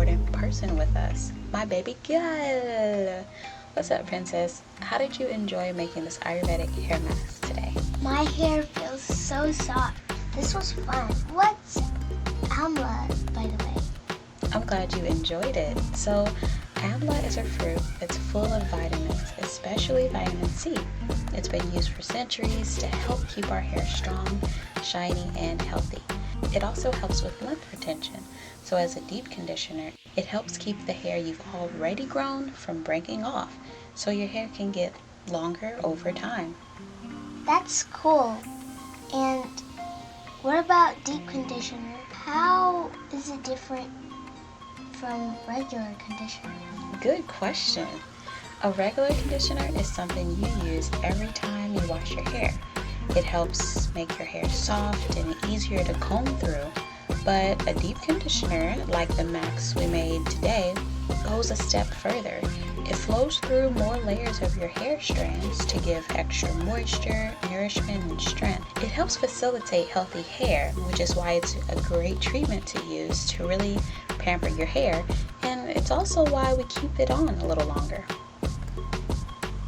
important person with us, my baby gyal. What's up, princess? How did you enjoy making this Ayurvedic hair mask today? My hair feels so soft. This was fun. What's Amla, by the way? I'm glad you enjoyed it. So, Amla is a fruit that's full of vitamins, especially vitamin C. It's been used for centuries to help keep our hair strong, shiny, and healthy. It also helps with length retention. So as a deep conditioner, it helps keep the hair you've already grown from breaking off, so your hair can get longer over time. That's cool. And what about deep conditioner? How is it different from regular conditioner? Good question. A regular conditioner is something you use every time you wash your hair. It helps make your hair soft and easier to comb through. But a deep conditioner, like the max we made today, goes a step further. It flows through more layers of your hair strands to give extra moisture, nourishment, and strength. It helps facilitate healthy hair, which is why it's a great treatment to use to really pamper your hair, and it's also why we keep it on a little longer.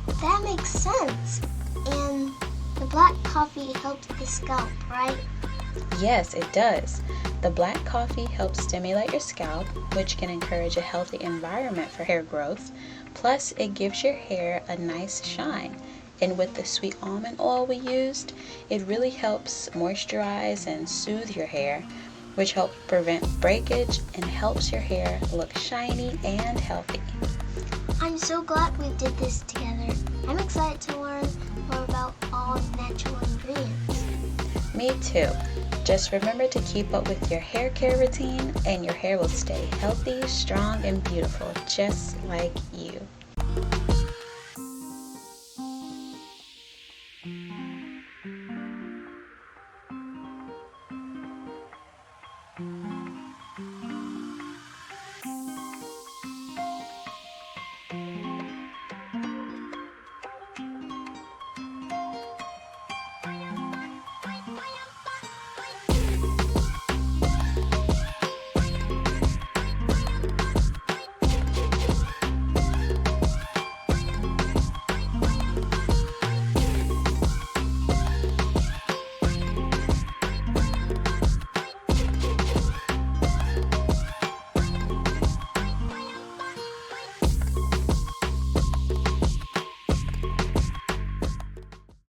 That makes sense. And the black coffee helps the scalp, right? Yes, it does. The black coffee helps stimulate your scalp, which can encourage a healthy environment for hair growth. Plus, it gives your hair a nice shine. And with the sweet almond oil we used, it really helps moisturize and soothe your hair, which helps prevent breakage and helps your hair look shiny and healthy. I'm so glad we did this together. I'm excited to learn more about all natural ingredients. Me too. Just remember to keep up with your hair care routine and your hair will stay healthy, strong, and beautiful, just like